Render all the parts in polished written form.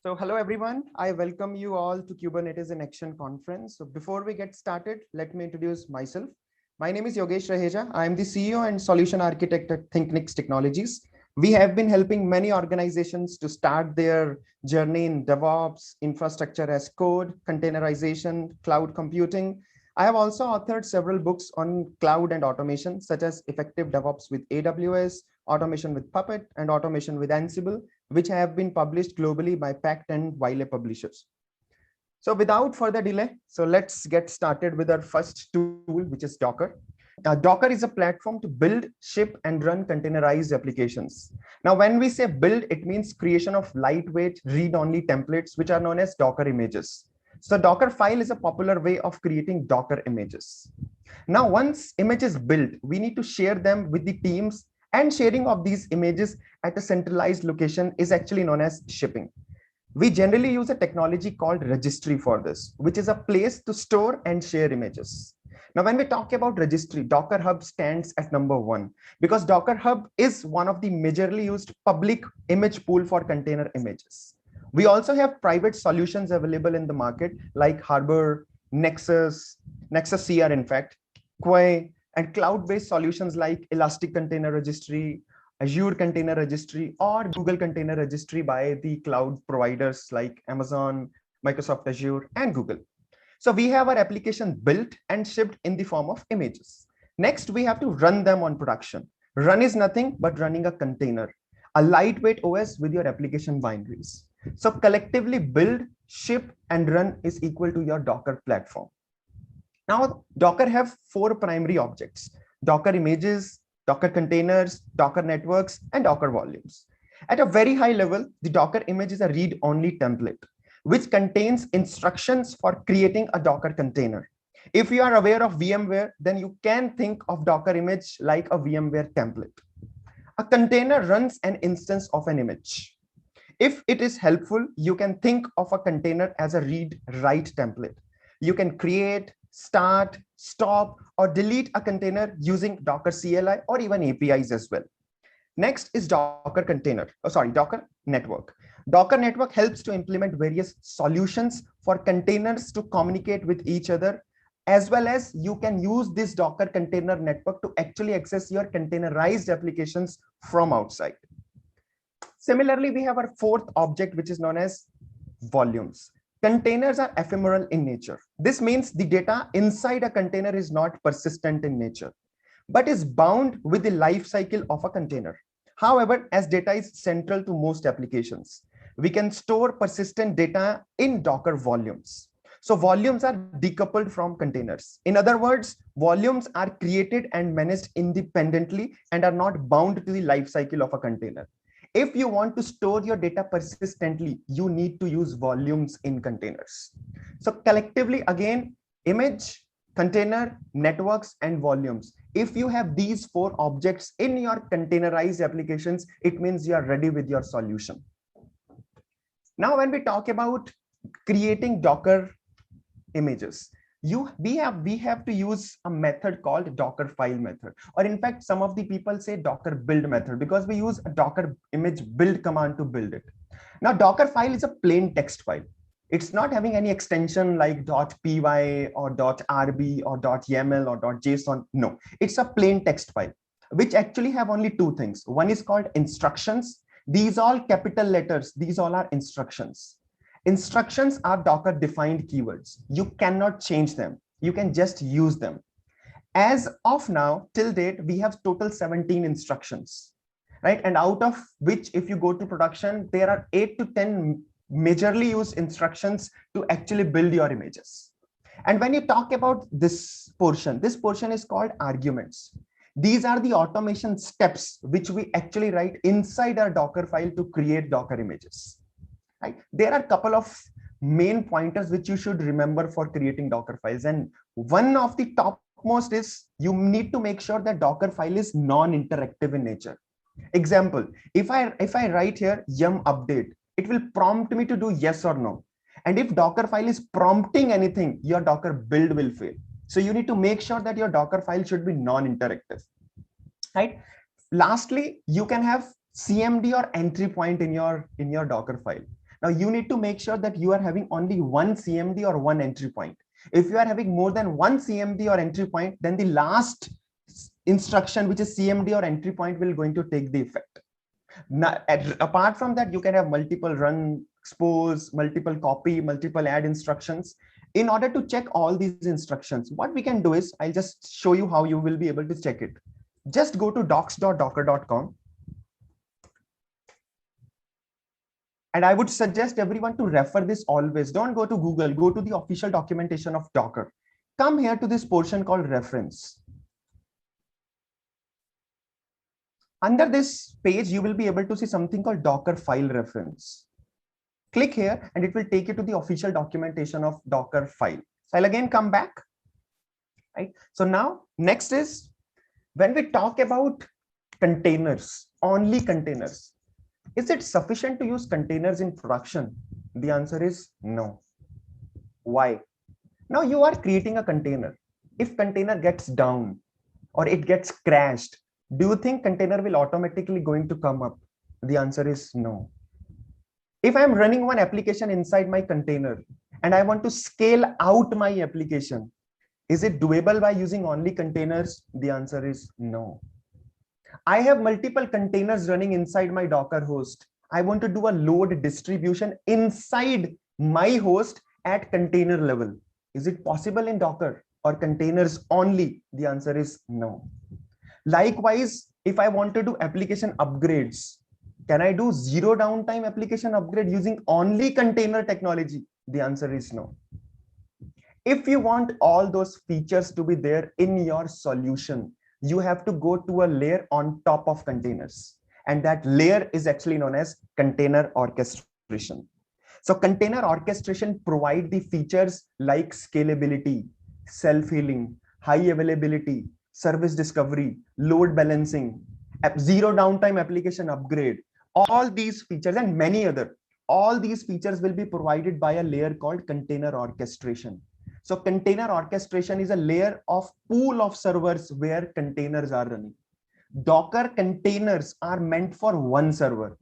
So hello everyone, I welcome you all to Kubernetes in Action conference. So before we get started, let me introduce myself. My name is Yogesh Raheja. I am the CEO and solution architect at ThinkNix Technologies. We have been helping many organizations to start their journey in DevOps, infrastructure as code, containerization, cloud computing. I have also authored several books on cloud and automation, such as Effective DevOps with AWS, Automation with Puppet, and Automation with Ansible, which have been published globally by Pact and Wiley publishers. So without further delay, so let's get started with our first tool, which is Docker. Docker is a platform to build, ship, and run containerized applications. Now, when we say build, it means creation of lightweight read-only templates, which are known as Docker images. So Docker file is a popular way of creating Docker images. Now, once image is built, we need to share them with the teams, and sharing of these images at a centralized location is actually known as shipping. We generally use a technology called registry for this, which is a place to store and share images. Now, when we talk about registry, Docker Hub stands at number one because Docker Hub is one of the majorly used public image pool for container images. We also have private solutions available in the market like Harbor, Nexus CR, in fact, Quay, and cloud-based solutions like Elastic Container Registry, Azure Container Registry, or Google Container Registry by the cloud providers like Amazon, Microsoft Azure, and Google. So we have our application built and shipped in the form of images. Next, we have to run them on production. Run is nothing but running a container, a lightweight OS with your application binaries. So collectively build, ship, and run is equal to your Docker platform. Now, Docker have four primary objects: Docker images, Docker containers, Docker networks, and Docker volumes. At a very high level, the Docker image is a read-only template, which contains instructions for creating a Docker container. If you are aware of VMware, then you can think of Docker image like a VMware template. A container runs an instance of an image. If it is helpful, you can think of a container as a read-write template. You can create, start, stop, or delete a container using Docker CLI or even APIs as well. Next is Docker Network. Docker Network helps to implement various solutions for containers to communicate with each other, as well as you can use this Docker Container Network to actually access your containerized applications from outside. Similarly, we have our fourth object, which is known as volumes. Containers are ephemeral in nature. This means the data inside a container is not persistent in nature, but is bound with the life cycle of a container. However, as data is central to most applications, we can store persistent data in Docker volumes. So volumes are decoupled from containers. In other words, volumes are created and managed independently and are not bound to the life cycle of a container. If you want to store your data persistently, you need to use volumes in containers. So collectively, again, image, container, networks, and volumes. If you have these four objects in your containerized applications, it means you are ready with your solution. Now, when we talk about creating Docker images, we have to use a method called Docker file method, or in fact some of the people say Docker build method, because we use a Docker image build command to build it. Now, Docker file is a plain text file. It's not having any extension like .py or .rb or .yaml or .json. No, it's a plain text file which actually have only two things. One is called instructions. These all capital letters, these all are instructions. Instructions are Docker defined keywords. You cannot change them. You can just use them. As of now, till date, we have total 17 instructions, right? And out of which, if you go to production, there are 8 to 10 majorly used instructions to actually build your images. And when you talk about this portion is called arguments. These are the automation steps which we actually write inside our Docker file to create Docker images. Right? There are a couple of main pointers which you should remember for creating Docker files. And one of the topmost is you need to make sure that Docker file is non-interactive in nature. Example, if I write here yum update, it will prompt me to do yes or no. And if Docker file is prompting anything, your Docker build will fail. So you need to make sure that your Docker file should be non-interactive. Right? Lastly, you can have CMD or entry point in your Docker file. Now you need to make sure that you are having only one CMD or one entry point. If you are having more than one CMD or entry point, then the last instruction, which is CMD or entry point, will going to take the effect. Now, apart from that, you can have multiple run, expose, multiple copy, multiple add instructions. In order to check all these instructions, what we can do is, I'll just show you how you will be able to check it. Just go to docs.docker.com. And I would suggest everyone to refer this always. Don't go to Google, go to the official documentation of Docker. Come here to this portion called reference. Under this page, you will be able to see something called Docker file reference. Click here and it will take you to the official documentation of Docker file. So I'll again come back. Right. So now next is when we talk about containers, only containers. Is it sufficient to use containers in production? The answer is no. Why? Now you are creating a container. If container gets down or it gets crashed, do you think container will automatically going to come up? The answer is no. If I'm running one application inside my container and I want to scale out my application, is it doable by using only containers? The answer is no. I have multiple containers running inside my Docker host. I want to do a load distribution inside my host at container level. Is it possible in Docker or containers only? The answer is no. Likewise, if I want to do application upgrades, can I do zero downtime application upgrade using only container technology? The answer is no. If you want all those features to be there in your solution, you have to go to a layer on top of containers. And that layer is actually known as container orchestration. So container orchestration provide the features like scalability, self-healing, high availability, service discovery, load balancing, zero downtime application upgrade, all these features and many other. All these features will be provided by a layer called container orchestration. So container orchestration is a layer of pool of servers where containers are running. Docker containers are meant for one server.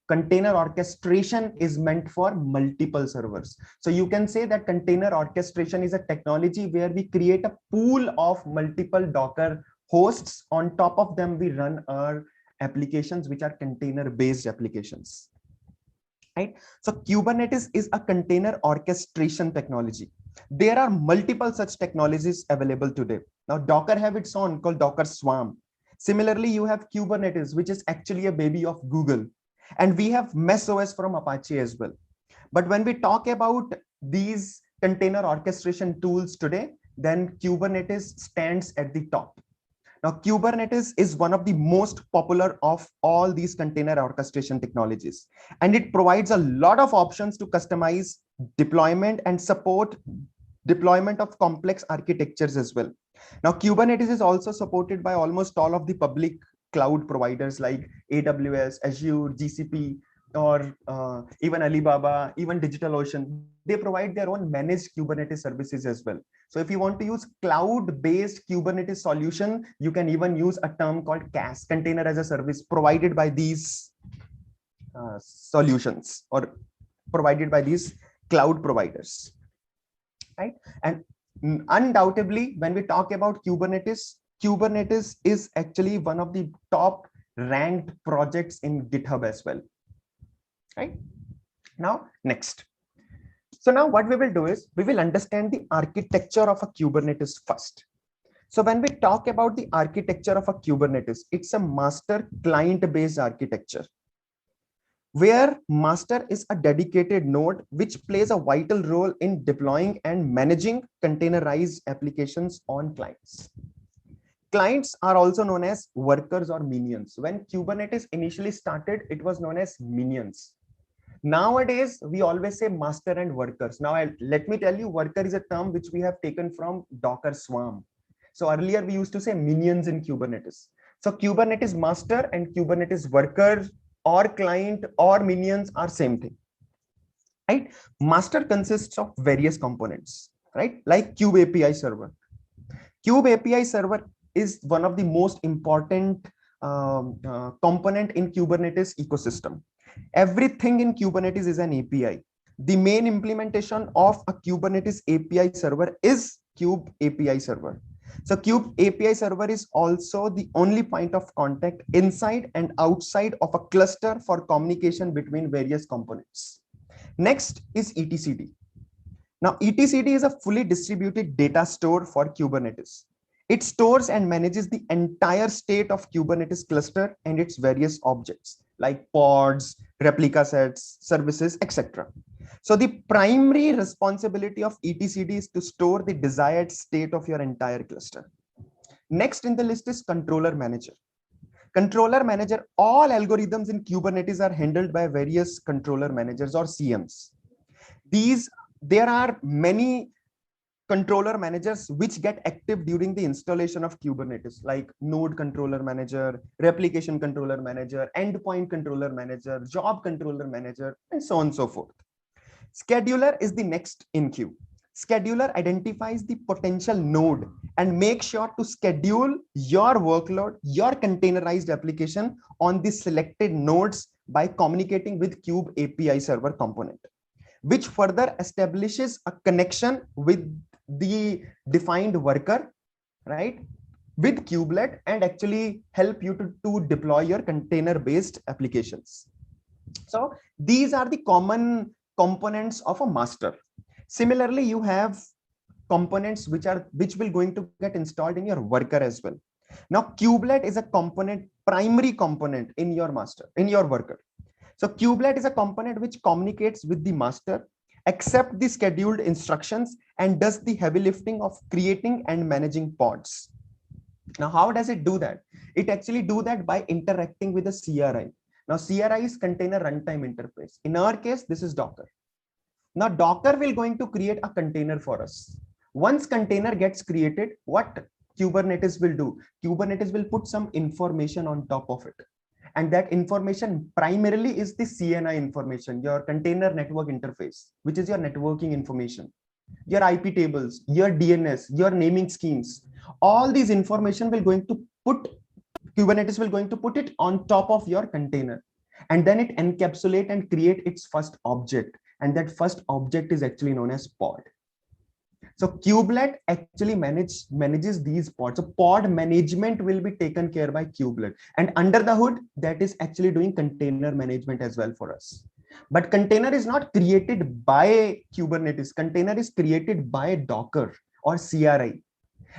Container orchestration is meant for multiple servers. So you can say that container orchestration is a technology where we create a pool of multiple Docker hosts. On top of them, we run our applications, which are container based applications. Right? So Kubernetes is a container orchestration technology. There are multiple such technologies available today. Now Docker have its own called Docker Swarm. Similarly, you have Kubernetes, which is actually a baby of Google. And we have MES-OS from Apache as well. But when we talk about these container orchestration tools today, then Kubernetes stands at the top. Now, Kubernetes is one of the most popular of all these container orchestration technologies, and it provides a lot of options to customize deployment and support deployment of complex architectures as well. Now, Kubernetes is also supported by almost all of the public cloud providers like AWS, Azure, GCP, or even Alibaba, even DigitalOcean. They provide their own managed Kubernetes services as well. So if you want to use cloud-based Kubernetes solution, you can even use a term called CaaS, container as a service, provided by these solutions or provided by these cloud providers, right? And undoubtedly, when we talk about Kubernetes, Kubernetes is actually one of the top ranked projects in GitHub as well, right? Now, next. So now what we will do is we will understand the architecture of a Kubernetes first. So when we talk about the architecture of a Kubernetes, it's a master client-based architecture, where master is a dedicated node which plays a vital role in deploying and managing containerized applications on clients. Clients are also known as workers or minions. When Kubernetes initially started, it was known as minions. Nowadays, we always say master and workers. Now, let me tell you, worker is a term which we have taken from Docker Swarm. So earlier we used to say minions in Kubernetes. So Kubernetes master and Kubernetes worker or client or minions are same thing, right? Master consists of various components, right? Like Kube API server. Kube API server is one of the most important component in Kubernetes ecosystem. Everything in Kubernetes is an API. The main implementation of a Kubernetes API server is Kube API server. So Kube API server is also the only point of contact inside and outside of a cluster for communication between various components. Next is etcd. Now, etcd is a fully distributed data store for Kubernetes. It stores and manages the entire state of Kubernetes cluster and its various objects like pods, replica sets, services, etc. So the primary responsibility of etcd is to store the desired state of your entire cluster. Next in the list is controller manager. Controller manager, all algorithms in Kubernetes are handled by various controller managers or CMs. There are many controller managers which get active during the installation of Kubernetes, like node controller manager, replication controller manager, endpoint controller manager, job controller manager, and so on and so forth. Scheduler is the next in queue. Scheduler identifies the potential node and makes sure to schedule your workload, your containerized application on the selected nodes by communicating with Kube API server component, which further establishes a connection with the defined worker, right, with kubelet, and actually help you to deploy your container-based applications. So these are the common components of a master. Similarly, you have components which will going to get installed in your worker as well. Now, kubelet is a component, primary component in your master, in your worker. So kubelet is a component which communicates with the master, accepts the scheduled instructions, and does the heavy lifting of creating and managing pods. Now, how does it do that? It actually do that by interacting with a CRI. Now, CRI is container runtime interface. In our case, this is Docker. Now, Docker will going to create a container for us. Once container gets created, what Kubernetes will do? Kubernetes will put some information on top of it. And that information primarily is the CNI information, your container network interface, which is your networking information, your IP tables, your DNS, your naming schemes. All these information will going to put, Kubernetes will going to put it on top of your container. And then it encapsulate and create its first object. And that first object is actually known as pod. So kubelet actually manages these pods. So pod management will be taken care by kubelet. And under the hood, that is actually doing container management as well for us. But container is not created by Kubernetes. Container is created by Docker or CRI.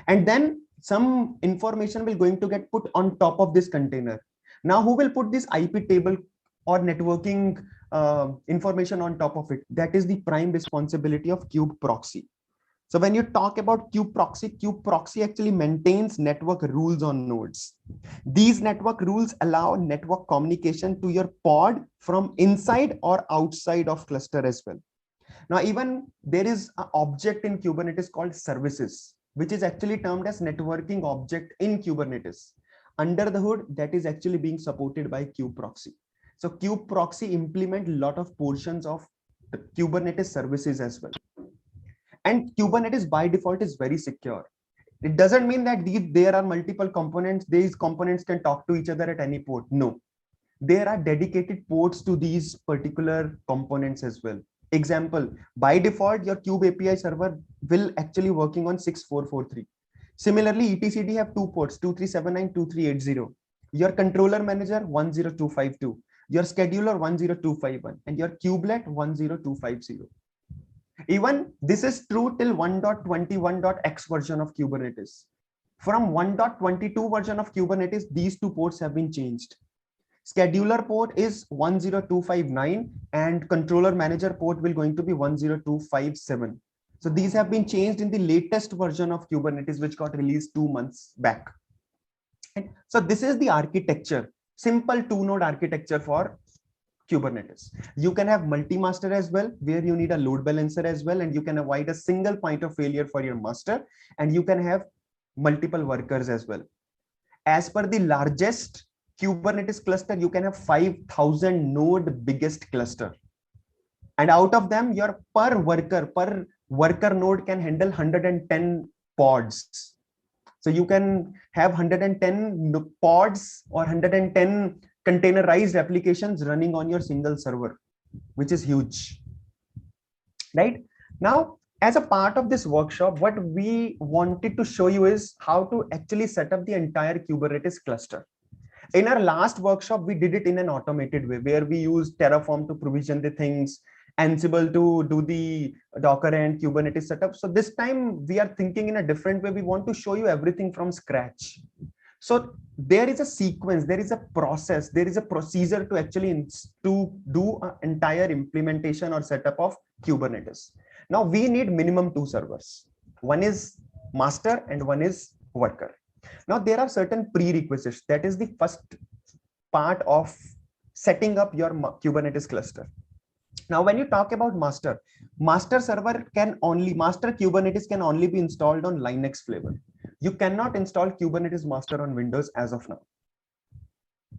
And then some information will going to get put on top of this container. Now, who will put this IP table or networking information on top of it? That is the prime responsibility of kube proxy. So when you talk about kube proxy actually maintains network rules on nodes. These network rules allow network communication to your pod from inside or outside of cluster as well. Now, even there is an object in Kubernetes called services, which is actually termed as networking object in Kubernetes. Under the hood, that is actually being supported by kube proxy. So kube proxy implement a lot of portions of the Kubernetes services as well. And Kubernetes by default is very secure. It doesn't mean that there are multiple components. These components can talk to each other at any port. No, there are dedicated ports to these particular components as well. Example, by default, your Kube API server will actually working on 6443. Similarly, etcd have two ports, 2379, 2380. Your controller manager 10252, your scheduler 10251, and your kubelet 10250. Even this is true till 1.21.x version of Kubernetes. From 1.22 version of Kubernetes, these two ports have been changed. Scheduler port is 10259 and controller manager port will going to be 10257. So these have been changed in the latest version of Kubernetes, which got released 2 months back. And so this is the architecture, simple two-node architecture for Kubernetes. You can have multi-master as well, where you need a load balancer as well, and you can avoid a single point of failure for your master, and you can have multiple workers as well. As per the largest Kubernetes cluster, you can have 5,000 node biggest cluster. And out of them, your per worker node can handle 110 pods. So you can have 110 pods or 110 containerized applications running on your single server, which is huge, right? Now, as a part of this workshop, what we wanted to show you is how to actually set up the entire Kubernetes cluster. In our last workshop, we did it in an automated way where we used Terraform to provision the things, Ansible to do the Docker and Kubernetes setup. So this time we are thinking in a different way. We want to show you everything from scratch. So there is a sequence, there is a process, there is a procedure to actually to do an entire implementation or setup of Kubernetes. Now we need minimum 2 servers. One is master and one is worker. Now there are certain prerequisites. That is the first part of setting up your Kubernetes cluster. Now, when you talk about master Kubernetes can only be installed on Linux flavor. You cannot install Kubernetes master on Windows as of now.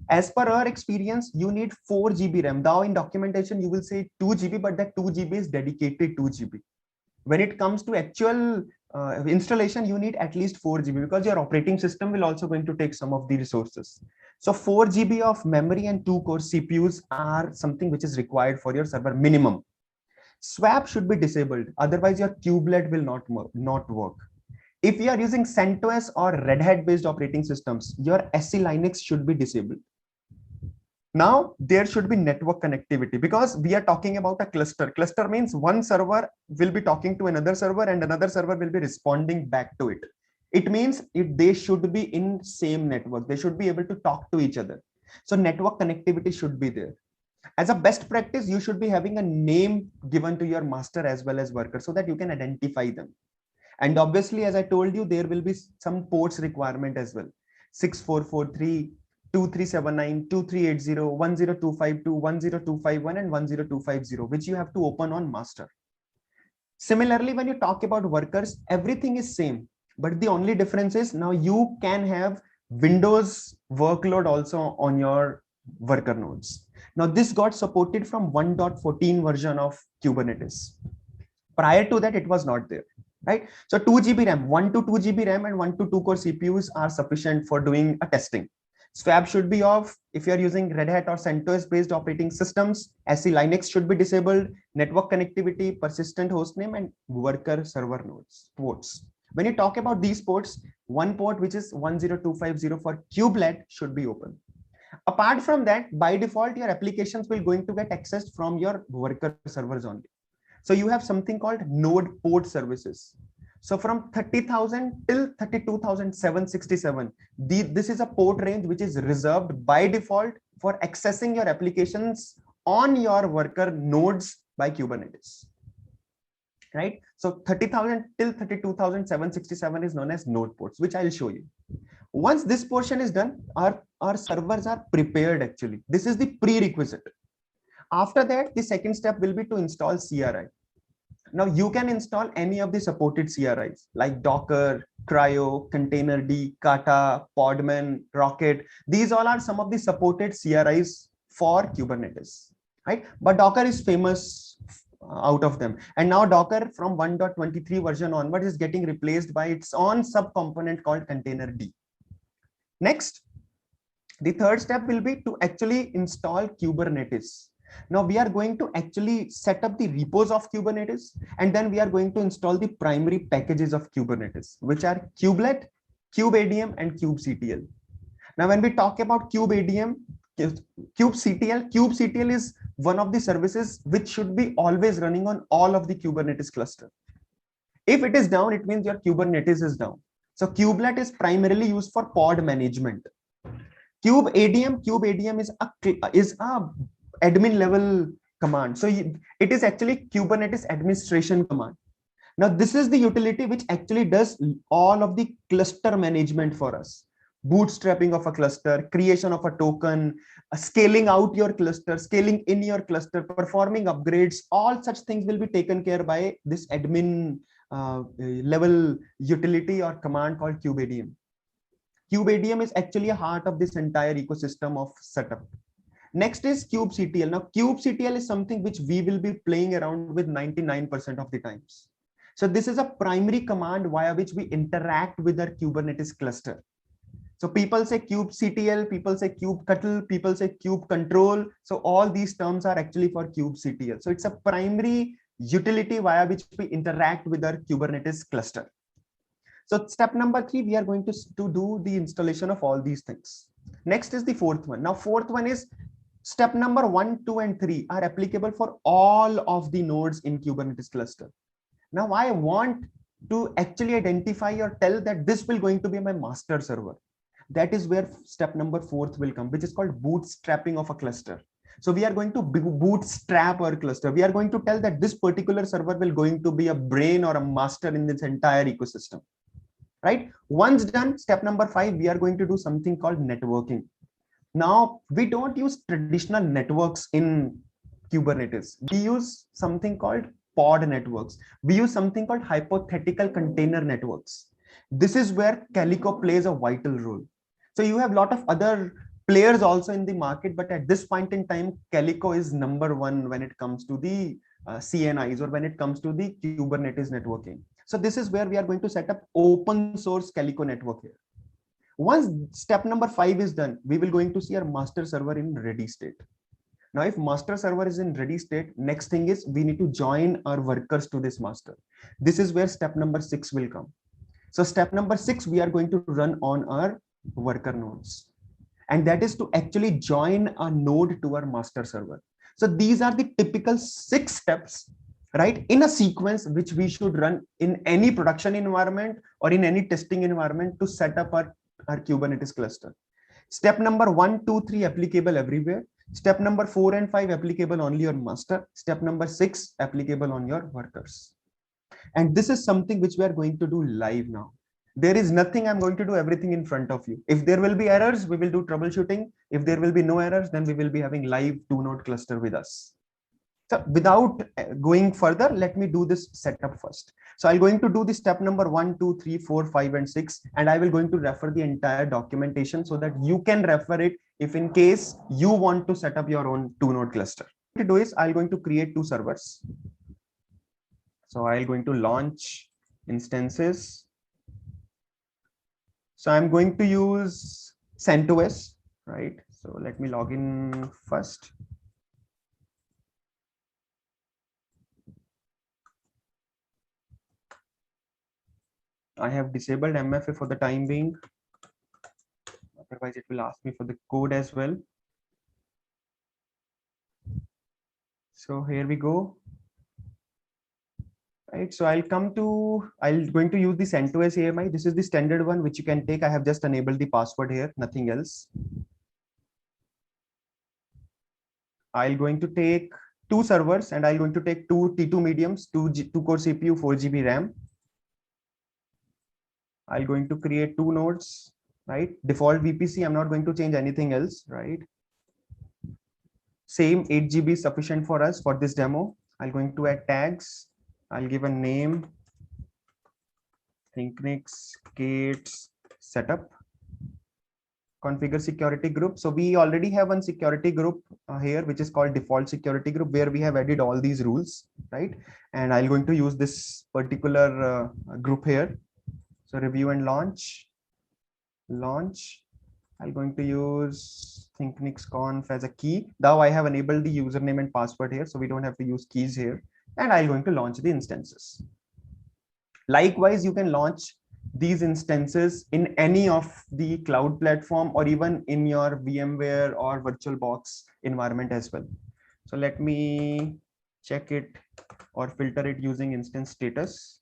As per our experience, you need 4 GB RAM. Now in documentation, you will say 2 GB, but that 2 GB is dedicated 2 GB. When it comes to actual installation, you need at least 4 GB because your operating system will also going to take some of the resources. So 4 GB of memory and 2 core CPUs are something which is required for your server minimum. Swap should be disabled. Otherwise, your kubelet will not work. If you are using CentOS or Red Hat based operating systems, your SE Linux should be disabled. Now, there should be network connectivity because we are talking about a cluster. Cluster means one server will be talking to another server and another server will be responding back to it. It means they should be in same network. They should be able to talk to each other. So network connectivity should be there. As a best practice, you should be having a name given to your master as well as worker so that you can identify them. And obviously, as I told you, there will be some ports requirement as well. 6443, 2379, 2380, 10252, 10251, and 10250, which you have to open on master. Similarly, when you talk about workers, everything is same, but the only difference is now you can have Windows workload also on your worker nodes. Now this got supported from 1.14 version of Kubernetes. Prior to that, it was not there. Right? So 2 GB RAM, 1 to 2 GB RAM and 1 to 2 core CPUs are sufficient for doing a testing. Swap should be off. If you are using Red Hat or CentOS based operating systems, SE Linux should be disabled. Network connectivity, persistent hostname, and worker server nodes ports. When you talk about these ports, one port which is 10250 for kubelet should be open. Apart from that, by default, your applications will going to get accessed from your worker servers only. So you have something called node port services. So from 30,000 till 32,767, this is a port range which is reserved by default for accessing your applications on your worker nodes by Kubernetes. Right? So 30,000 till 32,767 is known as node ports, which I'll show you. Once this portion is done, our servers are prepared actually. This is the prerequisite. After that, the second step will be to install CRI. Now you can install any of the supported CRIs like Docker, Cryo, Containerd, Kata, Podman, Rocket. These all are some of the supported CRIs for Kubernetes, right? But Docker is famous out of them. And now Docker from 1.23 version onward is getting replaced by its own subcomponent called Containerd. Next, the third step will be to actually install Kubernetes. Now we are going to actually set up the repos of Kubernetes, and then we are going to install the primary packages of Kubernetes, which are kubelet, kubeadm, and kubectl. Now when we talk about kubeadm, kubectl is one of the services which should be always running on all of the Kubernetes cluster. If it is down, it means your Kubernetes is down. So kubelet is primarily used for pod management. Kubeadm is a admin level command. So it is actually Kubernetes administration command. Now this is the utility which actually does all of the cluster management for us. Bootstrapping of a cluster, creation of a token, scaling out your cluster, scaling in your cluster, performing upgrades, all such things will be taken care by this admin level utility or command called kubeadm. Kubeadm is actually a heart of this entire ecosystem of setup. Next is kubectl. Now kubectl is something which we will be playing around with 99% of the times. So this is a primary command via which we interact with our Kubernetes cluster. So people say kubectl, people say kubectl, people say kube control. So all these terms are actually for kubectl. So it's a primary utility via which we interact with our Kubernetes cluster. So step number 3, we are going to do the installation of all these things. Next is the fourth one. Now, fourth one is step number 1, 2, and 3 are applicable for all of the nodes in Kubernetes cluster. Now, I want to actually identify or tell that this will going to be my master server. That is where step number 4 will come, which is called bootstrapping of a cluster. So we are going to bootstrap our cluster. We are going to tell that this particular server will going to be a brain or a master in this entire ecosystem. Right? Once done, step number 5, we are going to do something called networking. Now, we don't use traditional networks in Kubernetes. We use something called pod networks. We use something called hypothetical container networks. This is where Calico plays a vital role. So you have a lot of other players also in the market, but at this point in time, Calico is number one when it comes to the CNIs or when it comes to the Kubernetes networking. So this is where we are going to set up open source Calico network here. Once step number 5 is done, we will going to see our master server in ready state. Now, if master server is in ready state, next thing is we need to join our workers to this master. This is where step number 6 will come. So step number 6, we are going to run on our worker nodes. And that is to actually join a node to our master server. So these are the typical 6 steps, right, in a sequence which we should run in any production environment or in any testing environment to set up our Kubernetes cluster. Step number 1, 2, 3 applicable everywhere. Step number 4 and 5 applicable only on master. Step number 6 applicable on your workers. And this is something which we are going to do live now. There is nothing I'm going to do everything in front of you. If there will be errors, we will do troubleshooting. If there will be no errors, then we will be having live 2-node cluster with us. So without going further, let me do this setup first. So I'm going to do the step number 1, 2, 3, 4, 5, and 6, and I will going to refer the entire documentation so that you can refer it if in case you want to set up your own 2-node cluster. What to do is I'm going to create 2 servers. So I'm going to launch instances. So I'm going to use CentOS, right? So let me log in first. I have disabled MFA for the time being. Otherwise, it will ask me for the code as well. So here we go. Right. So I'll going to use the CentOS AMI. This is the standard one which you can take. I have just enabled the password here, nothing else. I'm going to take 2 servers and I'm going to take 2 T2 mediums, 2 core CPU, 4 GB RAM. I'm going to create 2 nodes, right? Default VPC. I'm not going to change anything else, right? Same 8 GB is sufficient for us for this demo. I'm going to add tags. I'll give a name, ThinkNix Gates setup. Configure security group. So we already have one security group here, which is called default security group, where we have added all these rules, right? And I'm going to use this particular group here. So review and launch. I'm going to use ThinkNixConf as a key. Now I have enabled the username and password here, so we don't have to use keys here. And I'm going to launch the instances. Likewise, you can launch these instances in any of the cloud platform or even in your VMware or VirtualBox environment as well. So let me check it or filter it using instance status.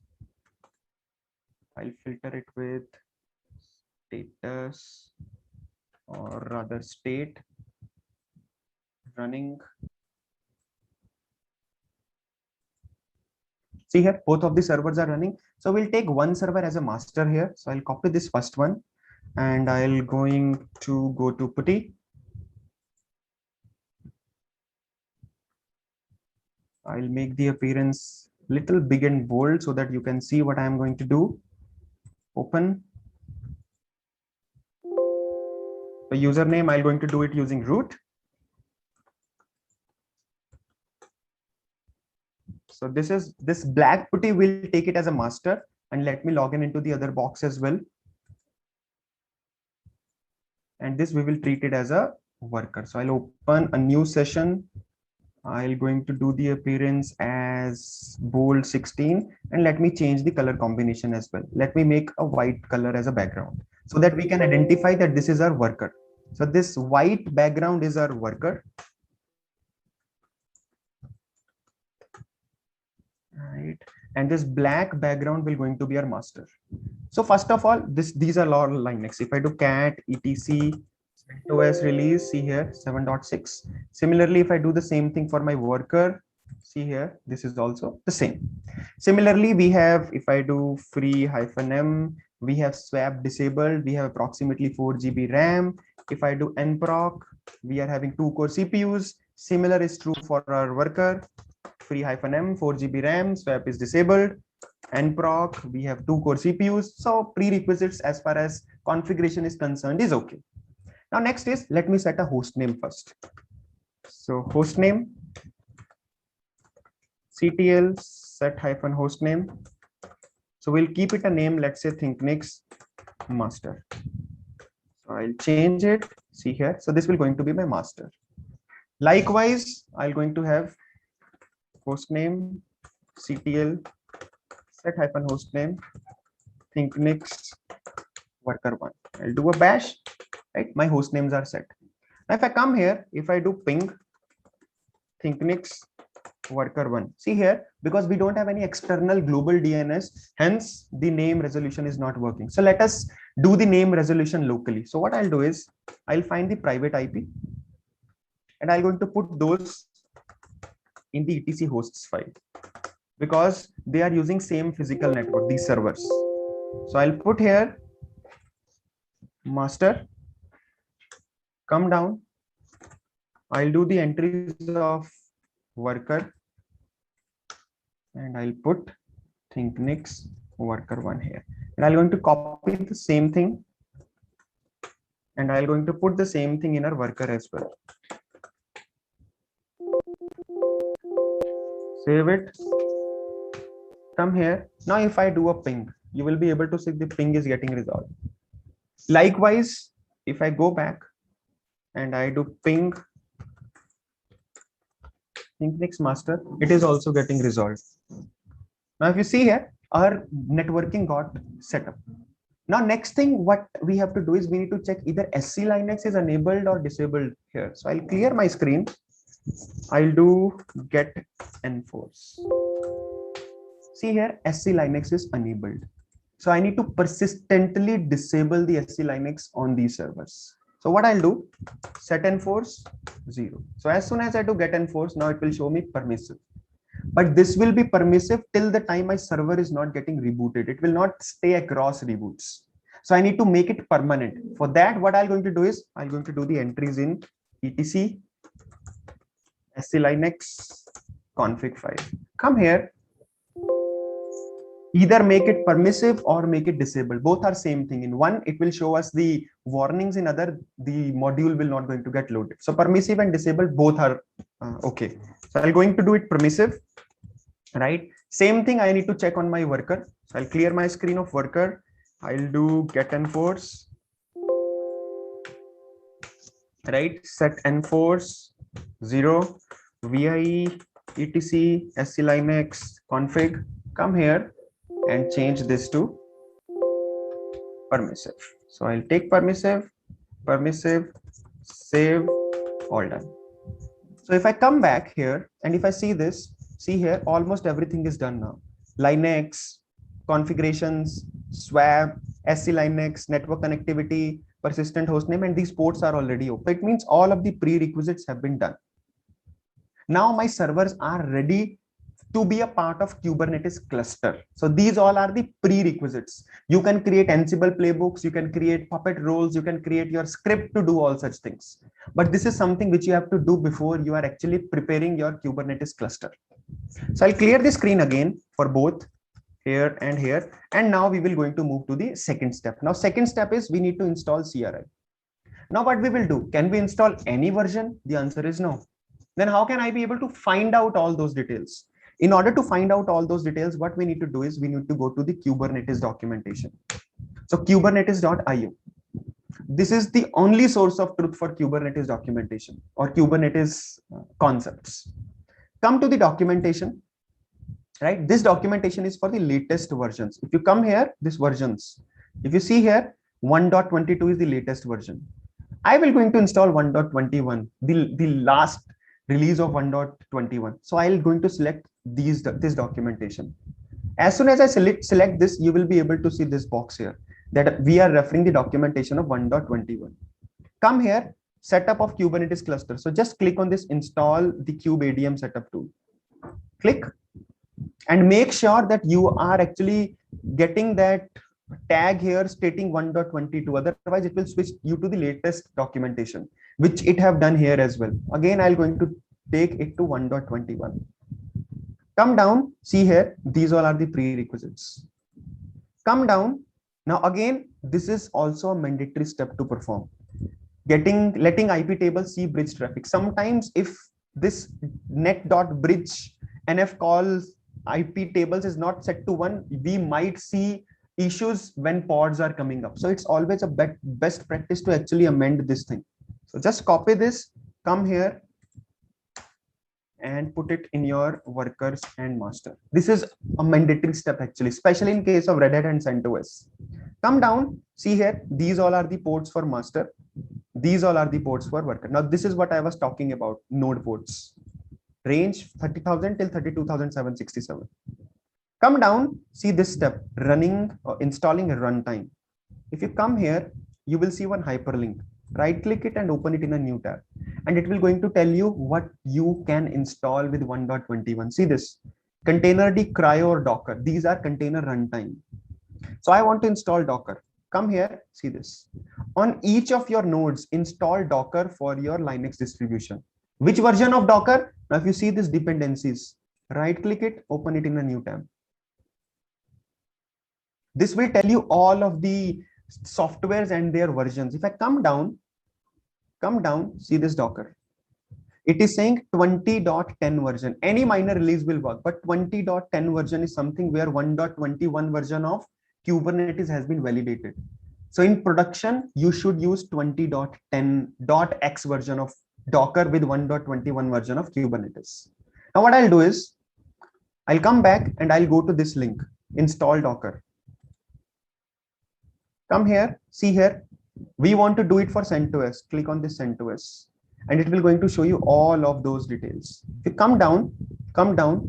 I'll filter it with status, or rather state running. See here, both of the servers are running. So we'll take one server as a master here. So I'll copy this first one and I'll going to go to PuTTY. I'll make the appearance little big and bold so that you can see what I'm going to do. Open. The username, I'm going to do it using root. So this black PuTTY will take it as a master, and let me log in into the other box as well. and this we will treat it as a worker. So I'll open a new session. I'll going to do the appearance as bold 16, and let me change the color combination as well. Let me make a white color as a background so that we can identify that this is our worker. So this white background is our worker. Right, and this black background will going to be our master. So first of all, these are all Linux. If I do cat etc CentOS release, see here 7.6. Similarly, if I do the same thing for my worker, see here, this is also the same. Similarly, we have, if I do free-m, we have swap disabled, we have approximately 4 GB RAM. If I do nproc, we are having 2-core CPUs. Similar is true for our worker, free-m, 4 GB RAM, swap is disabled. nproc, we have 2-core CPUs. So prerequisites as far as configuration is concerned is okay. Now next is, let me set a host name first. So host name, ctl set -host name. So we'll keep it a name, let's say ThinkNix master. So I'll change it, see here. So this will going to be my master. Likewise, I'll going to have host name, ctl set -host name, ThinkNix worker1. I'll do a bash, right? My host names are set. Now if I come here, if I do ping ThinkNix worker1, see here, because we don't have any external global DNS, hence the name resolution is not working. So let us do the name resolution locally. So what I'll do is, I'll find the private IP and I'm going to put those in the etc hosts file because they are using same physical network, these servers. So I'll put here master, come down, I'll do the entries of worker and I'll put ThinkNix worker1 here, and I'm going to copy the same thing and I'm going to put the same thing in our worker as well. Save it, come here. Now if I do a ping, you will be able to see the ping is getting resolved. Likewise, if I go back and I do ping ThinkNix master, it is also getting resolved. Now if you see here, our networking got set up. Now next thing what we have to do is we need to check either SC Linux is enabled or disabled here. So I'll clear my screen. I'll do get enforce. See here, SC Linux is enabled. So I need to persistently disable the SC Linux on these servers. So what I'll do, set enforce 0. So as soon as I do get enforce, now it will show me permissive. But this will be permissive till the time my server is not getting rebooted. It will not stay across reboots. So I need to make it permanent. For that, what I'm going to do is I'm going to do the entries in etc SC Linux config file. Come here. Either make it permissive or make it disabled. Both are same thing. In one, it will show us the warnings. In other, the module will not going to get loaded. So permissive and disabled, both are okay. So I'm going to do it permissive, right? Same thing I need to check on my worker. So I'll clear my screen of worker. I'll do get enforce, right? Set enforce 0, VIE, etc, SC Linux config. Come here and change this to permissive. So I'll take permissive, save, all done. So if I come back here and if I see this, see here, almost everything is done now. Linux, configurations, swap, SC Linux, network connectivity, persistent hostname, and these ports are already open. It means all of the prerequisites have been done. Now my servers are ready to be a part of Kubernetes cluster. So these all are the prerequisites. You can create Ansible playbooks, you can create Puppet roles, you can create your script to do all such things. But this is something which you have to do before you are actually preparing your Kubernetes cluster. So I'll clear the screen again for both here and here. And now we will going to move to the second step. Now, second step is we need to install CRI. Now what we will do, can we install any version? The answer is no. Then how can I be able to find out all those details? In order to find out all those details, what we need to do is we need to go to the Kubernetes documentation. So kubernetes.io. This is the only source of truth for Kubernetes documentation or Kubernetes concepts. Come to the documentation, right? This documentation is for the latest versions. If you come here, this versions, if you see here, 1.22 is the latest version. I will going to install 1.21, the last release of 1.21. So I'll going to select this documentation. As soon as I select this, you will be able to see this box here that we are referring the documentation of 1.21. Come here, setup of Kubernetes cluster. So just click on this install the kubeadm setup tool. Click and make sure that you are actually getting that tag here stating 1.22. Otherwise, it will switch you to the latest documentation, which it have done here as well. Again, I'm going to take it to 1.21. Come down, see here, these all are the prerequisites. Come down. Now again, this is also a mandatory step to perform. Letting IP table see bridge traffic. Sometimes if this net.bridge NF calls IP tables is not set to 1, we might see issues when pods are coming up. So it's always a best practice to actually amend this thing. So just copy this, come here and put it in your workers and master. This is a mandatory step actually, especially in case of Red Hat and CentOS. Come down, see here, these all are the ports for master. These all are the ports for worker. Now this is what I was talking about, node ports. Range 30,000 till 32,767. Come down, see this step, running or installing a runtime. If you come here, you will see one hyperlink. Right click it and open it in a new tab. And it will going to tell you what you can install with 1.21. See this, Containerd, CRI-O or Docker. These are container runtime. So I want to install Docker. Come here, see this. On each of your nodes, install Docker for your Linux distribution. Which version of Docker? Now, if you see this dependencies, right click it, open it in a new tab. This will tell you all of the softwares and their versions. If I come down, see this Docker. It is saying 20.10 version. Any minor release will work, but 20.10 version is something where 1.21 version of Kubernetes has been validated. So in production, you should use 20.10.x version of Docker with 1.21 version of Kubernetes. Now what I'll do is, I'll come back and I'll go to this link, install Docker. Come here, see here, we want to do it for CentOS. Click on this CentOS and it will going to show you all of those details. If you come down,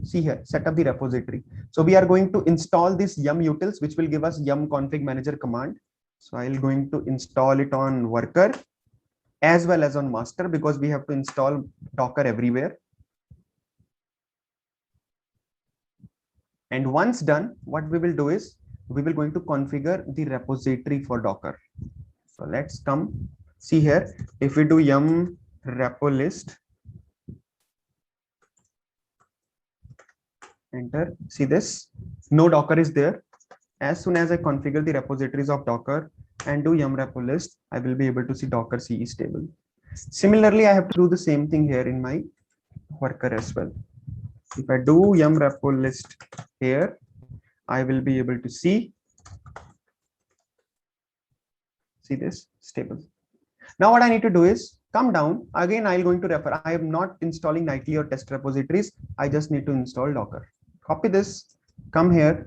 see here, set up the repository. So we are going to install this yum utils, which will give us yum config manager command. So I'll going to install it on worker as well as on master, because we have to install Docker everywhere. And once done, what we will do is we will going to configure the repository for Docker. So let's come see here. If we do yum repo list, enter, see this, no Docker is there. As soon as I configure the repositories of Docker and do yum repo list, I will be able to see Docker CE stable. Similarly, I have to do the same thing here in my worker as well. If I do yum repo list here, I will be able to see this stable. Now what I need to do is come down again. I'm going to refer. I am not installing nightly or test repositories. I just need to install Docker. Copy this. Come here.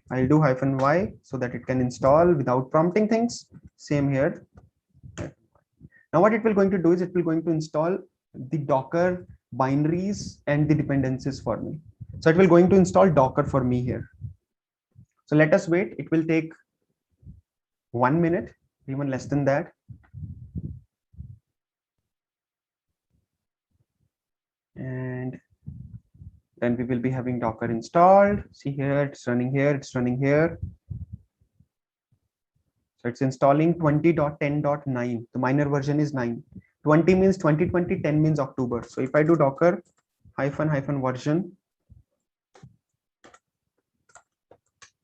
I'll do -y so that it can install without prompting things. Same here. Now what it will going to do is it will going to install the Docker binaries and the dependencies for me. So it will going to install Docker for me here. So let us wait. It will take 1 minute, even less than that. And then we will be having Docker installed. See here, it's running here, it's running here. So it's installing 20.10.9. The minor version is 9. 20 means 2020, 10 means October. So if I do Docker -- version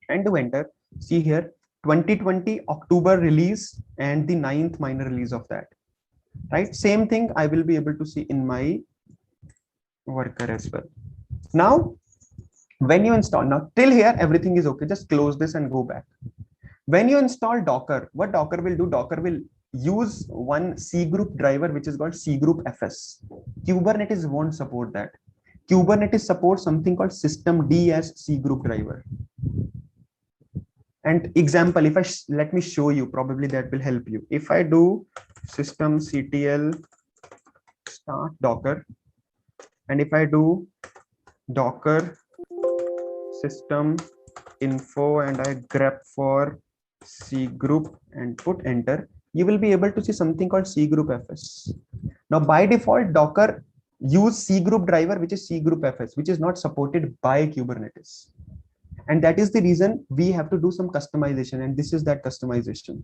and do enter, see here 2020 October release and the 9th minor release of that, right? Same thing I will be able to see in my worker as well. Now when you install, now till here everything is okay, just close this and go back. When you install Docker, what Docker will do, Docker will use one C group driver, which is called C group FS. Kubernetes won't support that. Kubernetes supports something called systemd as C group driver. And example, if let me show you, probably that will help you. If I do systemctl start Docker, and if I do Docker system info and I grep for C group and put enter, you will be able to see something called C group FS. Now by default, Docker use C group driver, which is C group FS, which is not supported by Kubernetes. And that is the reason we have to do some customization. And this is that customization.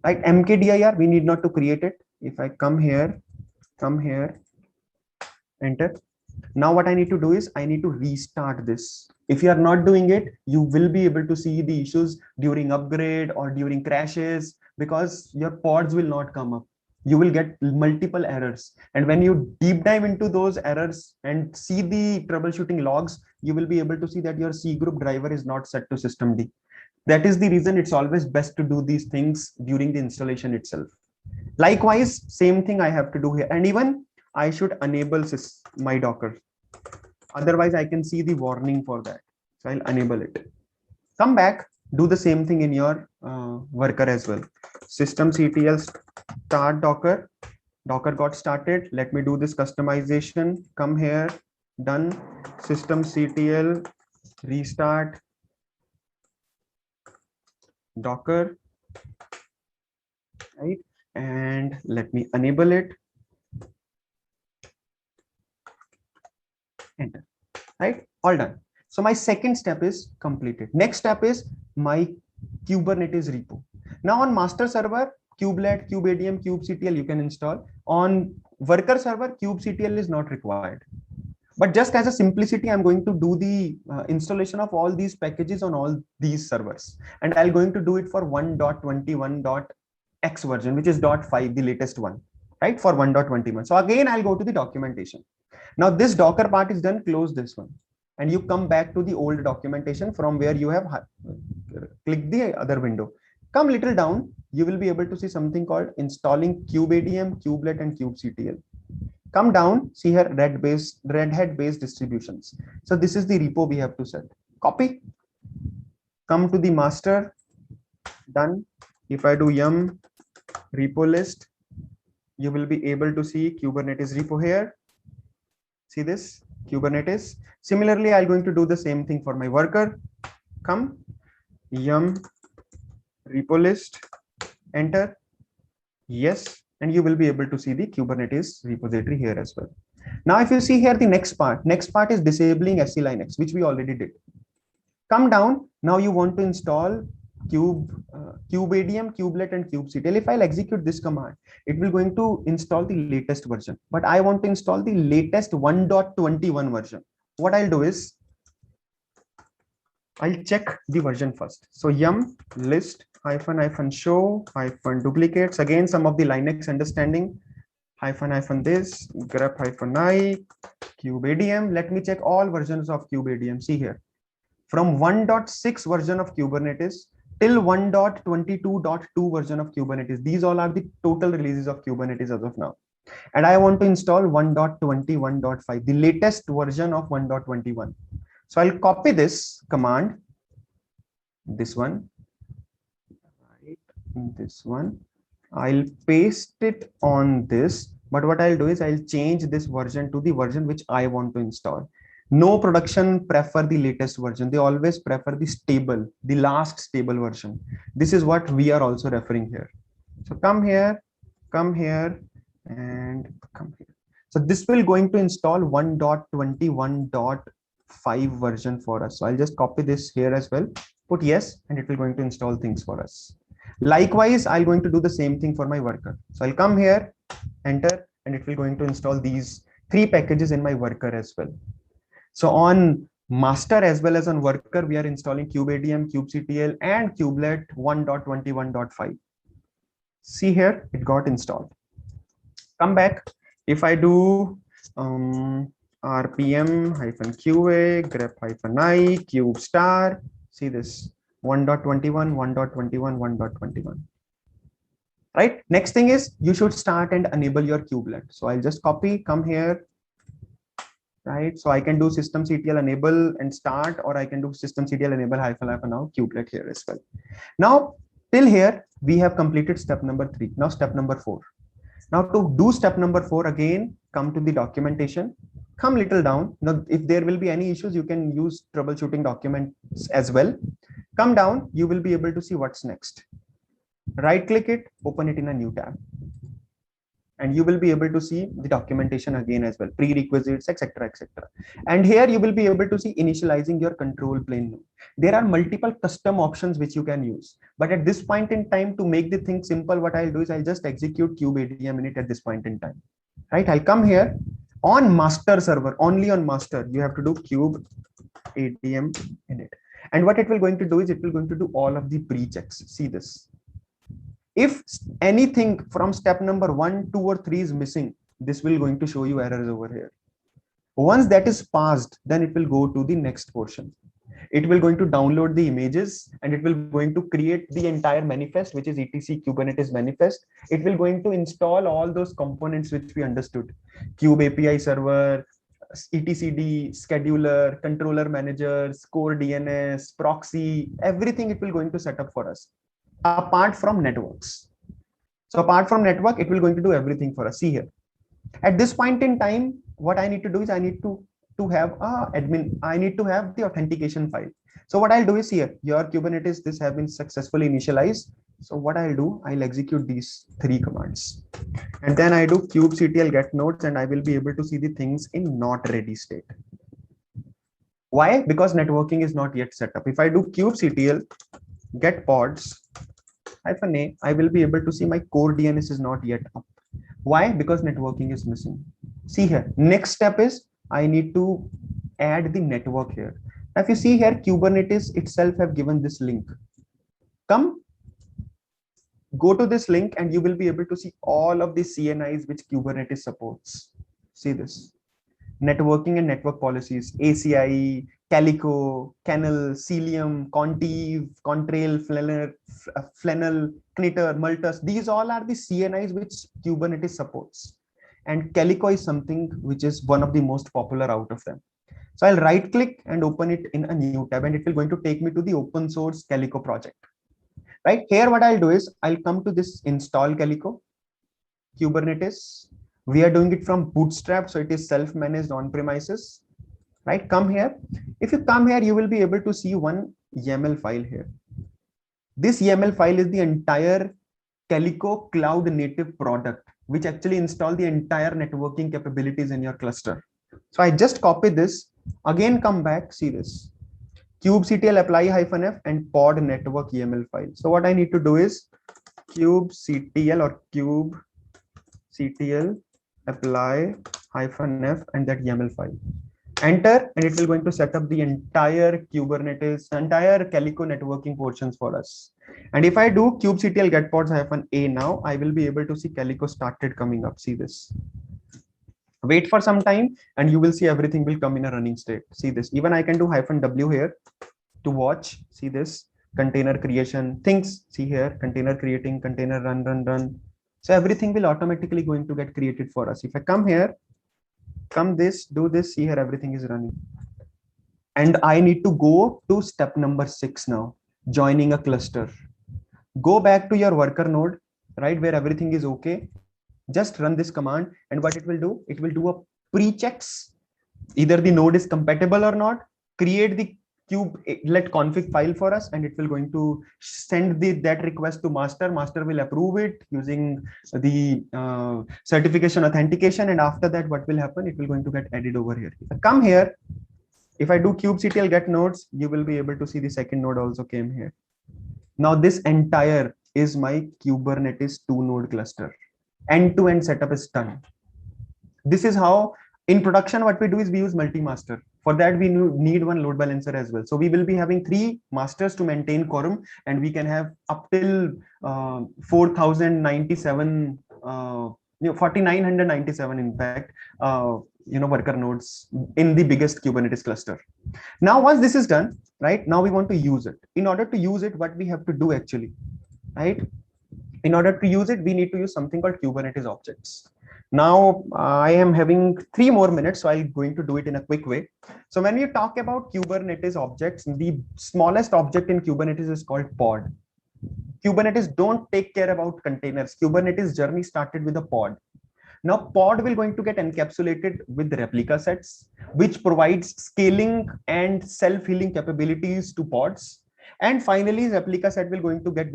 Right? mkdir, we need not to create it. If I come here, enter. Now what I need to do is I need to restart this. If you are not doing it, you will be able to see the issues during upgrade or during crashes, because your pods will not come up. You will get multiple errors. And when you deep dive into those errors and see the troubleshooting logs, you will be able to see that your C group driver is not set to systemd. That is the reason it's always best to do these things during the installation itself. Likewise, same thing I have to do here. And even I should enable my Docker. Otherwise, I can see the warning for that. So I'll enable it. Come back, do the same thing in your worker as well. Systemctl start Docker. Docker got started. Let me do this customization. Come here, done. Systemctl restart Docker. Right. And let me enable it. Enter. Right, all done. So my second step is completed. Next step is my Kubernetes repo. Now on master server, kubelet, kubeadm, kubectl you can install. On worker server, kubectl is not required. But just as a simplicity, I'm going to do the installation of all these packages on all these servers. And I'm going to do it for 1.21.x version, which is .5, the latest one, right, for 1.21. So again, I'll go to the documentation. Now this Docker part is done, close this one. And you come back to the old documentation from where you have clicked the other window. Come little down, you will be able to see something called installing kubeadm, kubelet, and kubectl. Come down, see here Red Hat based distributions. So this is the repo we have to set. Copy, come to the master, done. If I do yum repo list, you will be able to see Kubernetes repo here. See this Kubernetes. Similarly, I'm going to do the same thing for my worker. Come, yum repo list, enter. Yes, and you will be able to see the Kubernetes repository here as well. Now, if you see here, the next part is disabling SE Linux, which we already did. Come down. Now you want to install kubeadm, kubelet, and kubectl. If I'll execute this command, it will going to install the latest version. But I want to install the latest 1.21 version. What I'll do is I'll check the version first. So yum list --show -duplicates. Again, some of the Linux understanding. --this grep -I kubeadm. Let me check all versions of kubeadm. See here, from 1.6 version of Kubernetes till 1.22.2 version of Kubernetes. These all are the total releases of Kubernetes as of now. And I want to install 1.21.5, the latest version of 1.21. So I'll copy this command, this one, right, this one. I'll paste it on this. But what I'll do is I'll change this version to the version which I want to install. No production prefer the latest version. They always prefer the stable, the last stable version. This is what we are also referring here. So come here, and come here. So this will going to install 1.21.5 version for us. So I'll just copy this here as well, put yes, and it will going to install things for us. Likewise, I'm going to do the same thing for my worker. So I'll come here, enter, and it will going to install these 3 packages in my worker as well. So on master as well as on worker, we are installing kubeadm, kubectl, and kubelet 1.21.5. See here, it got installed. Come back. If I do rpm -qa grep -i kube star, see this 1.21, 1.21, 1.21. Right. Next thing is you should start and enable your kubelet. So I'll just copy, come here. Right. So I can do systemctl enable and start, or I can do systemctl enable -- now kubelet here as well. Now, till here, we have completed step number 3. Now, step number 4. Now, to do step number 4, again, come to the documentation, come little down. Now, if there will be any issues, you can use troubleshooting documents as well. Come down, you will be able to see what's next. Right click it, open it in a new tab. And you will be able to see the documentation again as well, prerequisites, etc., etc. And here you will be able to see initializing your control plane node. There are multiple custom options which you can use, but at this point in time, to make the thing simple, what I'll do is I'll just execute kube ADM init at this point in time. Right, I'll come here on master server, only on master you have to do kube ADM init, and what it will going to do is it will going to do all of the pre-checks. See this. If anything from step number 1, 2, or 3 is missing, this will going to show you errors over here. Once that is passed, then it will go to the next portion. It will going to download the images, and it will going to create the entire manifest, which is etc Kubernetes manifest. It will going to install all those components which we understood: Kube API server, etcd, scheduler, controller managers, core DNS, proxy, everything it will going to set up for us, apart from networks. So apart from network, it will going to do everything for us. See here. At this point in time, what I need to do is I need to have a admin. I need to have the authentication file. So what I'll do is here, your Kubernetes, this have been successfully initialized. So what I'll do, I'll execute these 3 commands, and then I do kubectl get nodes, and I will be able to see the things in not ready state. Why? Because networking is not yet set up. If I do kubectl get pods -a, I will be able to see my core DNS is not yet up. Why? Because networking is missing. See here, next step is I need to add the network here. Now, if you see here, Kubernetes itself have given this link. Come, go to this link, and you will be able to see all of the CNIs which Kubernetes supports. See this. Networking and network policies: ACI, Calico, Kernel, Cilium, Contiv, Contrail, Flannel, Knitter, Multus. These all are the CNIs which Kubernetes supports. And Calico is something which is one of the most popular out of them. So I'll right click and open it in a new tab, and it will going to take me to the open source Calico project. Right here, what I'll do is I'll come to this install Calico Kubernetes. We are doing it from Bootstrap, so it is self-managed on premises. Right, come here. If you come here, you will be able to see one YAML file here. This YAML file is the entire Calico cloud native product, which actually install the entire networking capabilities in your cluster. So I just copy this, again come back, see this, kubectl apply -f and pod network YAML file. So what I need to do is kubectl or kubectl apply -f and that YAML file. Enter, and it will going to set up the entire Kubernetes, entire Calico networking portions for us. And if I do kubectl get pods -a now, I will be able to see Calico started coming up. See this. Wait for some time, and you will see everything will come in a running state. See this. Even I can do -w here to watch. See this. Container creation things. See here. Container creating, container run. So everything will automatically going to get created for us. If I come here, come this, do this, see here, everything is running. And I need to go to step number 6 now, joining a cluster. Go back to your worker node, right, where everything is okay. Just run this command, and what it will do, it will do a pre-checks. Either the node is compatible or not, create the kubelet config file for us, and it will going to send that request to master. Master will approve it using the certification authentication, and after that, what will happen, it will going to get added over here. If I come here, if I do kubectl get nodes, you will be able to see the second node also came here. Now this entire is my Kubernetes 2-node cluster. End-to-end setup is done. This is how in production what we do is we use multi-master. For that, we need one load balancer as well. So we will be having 3 masters to maintain quorum, and we can have up till 4097, 4997 in fact, worker nodes in the biggest Kubernetes cluster. Now, once this is done, right, now we want to use it. In order to use it, what we have to do actually, right? In order to use it, we need to use something called Kubernetes objects. Now, I am having 3 more minutes, so I'm going to do it in a quick way. So when we talk about Kubernetes objects, the smallest object in Kubernetes is called pod. Kubernetes don't take care about containers. Kubernetes journey started with a pod. Now pod will going to get encapsulated with replica sets, which provides scaling and self-healing capabilities to pods. And finally, replica set will going to get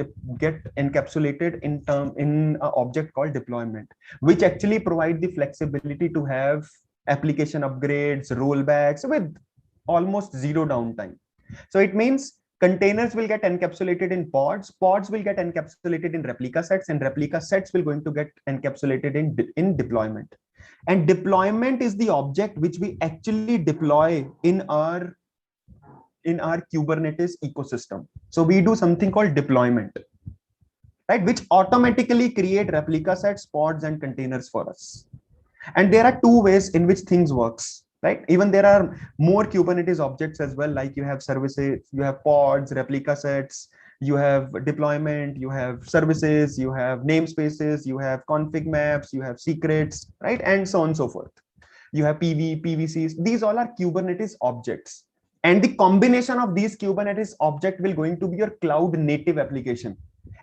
encapsulated in an object called deployment, which actually provide the flexibility to have application upgrades, rollbacks with almost zero downtime. So it means containers will get encapsulated in pods will get encapsulated in replica sets, and replica sets will going to get encapsulated in deployment. And deployment is the object which we actually deploy in our Kubernetes ecosystem. So we do something called deployment, right, which automatically create replica sets, pods, and containers for us. And there are two ways in which things works, right? Even there are more Kubernetes objects as well, like you have services, you have pods, replica sets, you have deployment, you have services, you have namespaces, you have config maps, you have secrets, right? And so on and so forth. You have PVCs. These all are Kubernetes objects. And the combination of these Kubernetes object will going to be your cloud native application.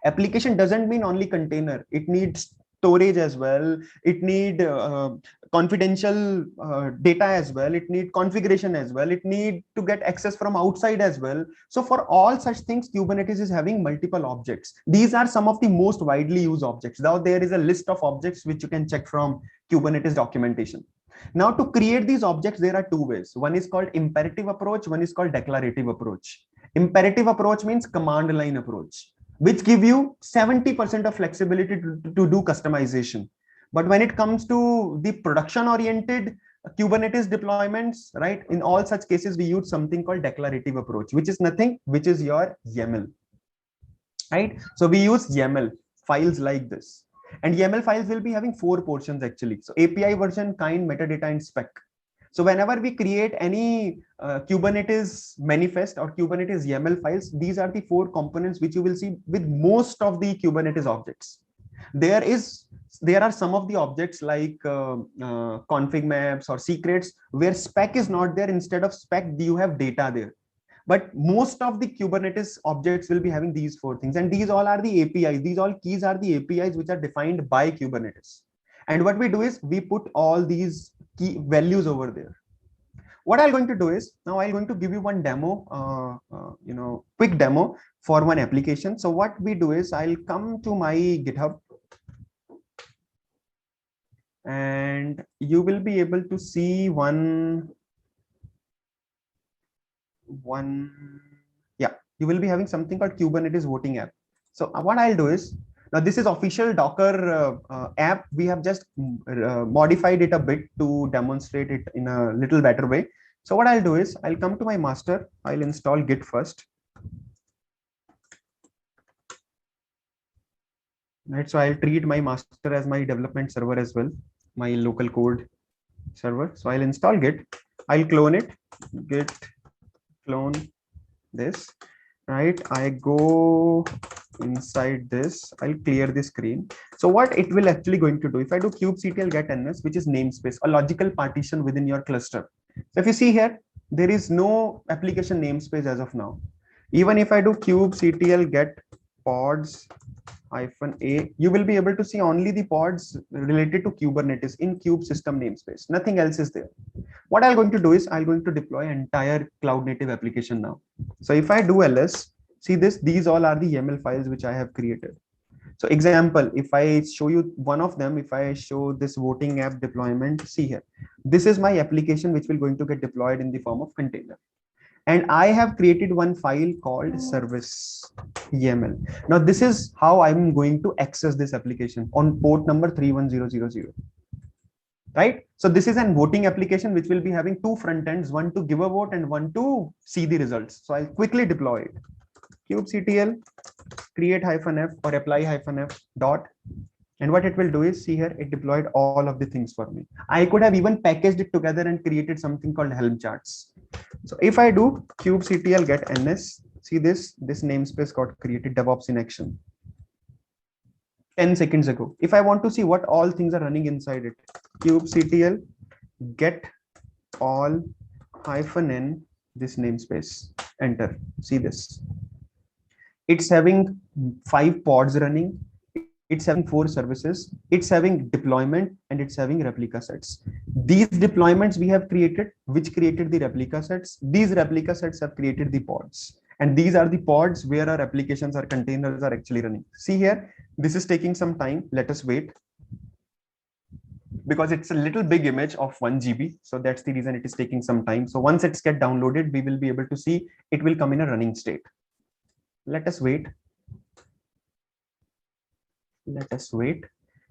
Application doesn't mean only container. It needs storage as well. It need confidential data as well. It need configuration as well. It need to get access from outside as well. So for all such things, Kubernetes is having multiple objects. These are some of the most widely used objects. Now there is a list of objects which you can check from Kubernetes documentation. Now to create these objects, there are two ways. One is called imperative approach. One is called declarative approach. Imperative approach means command line approach, which give you 70% of flexibility to do customization. But when it comes to the production oriented Kubernetes deployments, right, in all such cases, we use something called declarative approach, which is nothing, which is your YAML, right? So we use YAML files like this. And YAML files will be having 4 portions actually. So API version, kind, metadata, and spec. So whenever we create any Kubernetes manifest or Kubernetes YAML files, these are the 4 components which you will see with most of the Kubernetes objects. There are some of the objects like config maps or secrets where spec is not there. Instead of spec, you have data there. But most of the Kubernetes objects will be having these 4 things. And these all are the APIs. These all keys are the APIs which are defined by Kubernetes. And what we do is we put all these key values over there. What I'm going to do is now I'm going to give you one demo, quick demo for one application. So what we do is I'll come to my GitHub, and you will be able to see you will be having something called Kubernetes voting app. So what I'll do is, now this is official Docker app. We have just modified it a bit to demonstrate it in a little better way. So what I'll do is I'll come to my master. I'll install Git first. Right, so I'll treat my master as my development server as well, my local code server. So I'll install Git. I'll clone it. Git clone this. Right, I go inside this. I'll clear the screen. So what it will actually going to do, if I do kubectl get ns, which is namespace, a logical partition within your cluster. So if you see here, there is no application namespace as of now. Even if I do kubectl get pods -a, you will be able to see only the pods related to Kubernetes in kube system namespace. Nothing else is there. What I'm going to do is I'm going to deploy entire cloud native application now. So if I do ls, see this, these all are the YAML files which I have created. So example, if I show you one of them, if I show this voting app deployment, see here, this is my application which will going to get deployed in the form of container. And I have created one file called service YAML. Now this is how I'm going to access this application on port number 31000. Right? So this is an voting application which will be having 2 front ends, one to give a vote and one to see the results. So I'll quickly deploy it. Kubectl create -f or apply -f dot And what it will do is, see here, it deployed all of the things for me. I could have even packaged it together and created something called Helm charts. So if I do kubectl get ns, see this namespace got created, DevOps in action 10 seconds ago. If I want to see what all things are running inside it, kubectl get all -n this namespace, enter. See this. It's having 5 pods running. It's having 4 services. It's having deployment, and it's having replica sets. These deployments we have created, which created the replica sets. These replica sets have created the pods. And these are the pods where our applications, our containers are actually running. See here, this is taking some time. Let us wait, because it's a little big image of 1 GB. So that's the reason it is taking some time. So once it's get downloaded, we will be able to see it will come in a running state. Let us wait. Let us wait.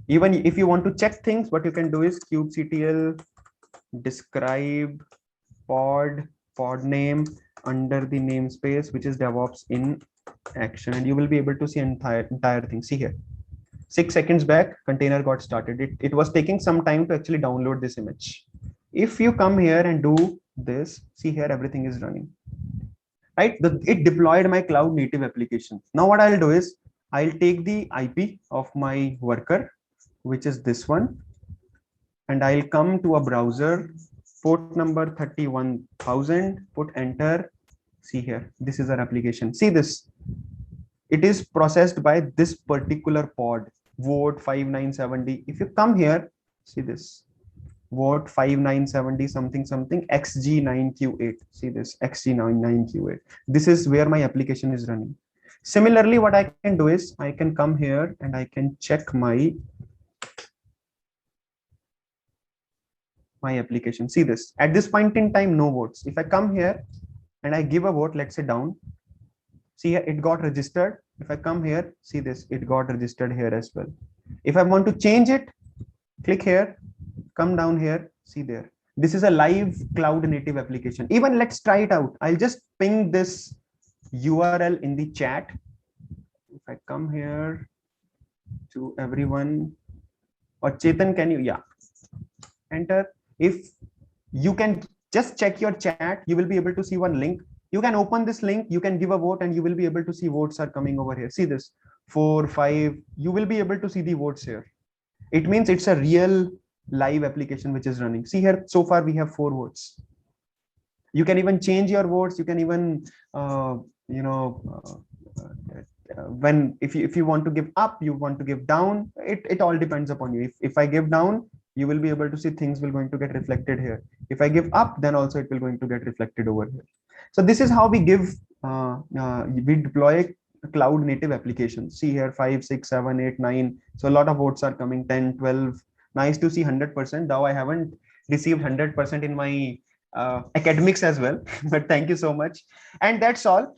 Even if you want to check things, what you can do is kubectl describe pod name under the namespace, which is DevOps in action, and you will be able to see entire thing. See here, 6 seconds back, container got started. It was taking some time to actually download this image. If you come here and do this, see here, everything is running, right? It deployed my cloud native application. Now what I'll do is, I'll take the IP of my worker, which is this one, and I'll come to a browser, port number 31,000, put enter. See here, this is our application. See this, it is processed by this particular pod, Vort 5970. If you come here, see this, Vort 5970 something something XG9Q8. See this, XG99Q8. This is where my application is running. Similarly, what I can do is, I can come here and I can check my application. See this, at this point in time, no votes. If I come here and I give a vote, let's say down, see here, it got registered. If I come here, see this, it got registered here as well. If I want to change it, click here, come down here, see there, this is a live cloud native application. Even let's try it out. I'll just ping this URL in the chat. If I come here to everyone, or Chetan, can you, yeah, enter. If you can just check your chat, you will be able to see one link. You can open this link, you can give a vote, and you will be able to see votes are coming over here. See this, 4, 5, you will be able to see the votes here. It means it's a real live application which is running. See here, so far we have 4 votes. You can even change your votes. You can even when if you want to give up, you want to give down, it all depends upon you. If I give down, you will be able to see things will going to get reflected here. If I give up, then also it will going to get reflected over here. So this is how we give we deploy cloud native applications. See here, 5, 6, 7, 8, 9. So a lot of votes are coming, 10, 12. Nice to see 100%. Though I haven't received 100% in my academics as well, but thank you so much. And that's all.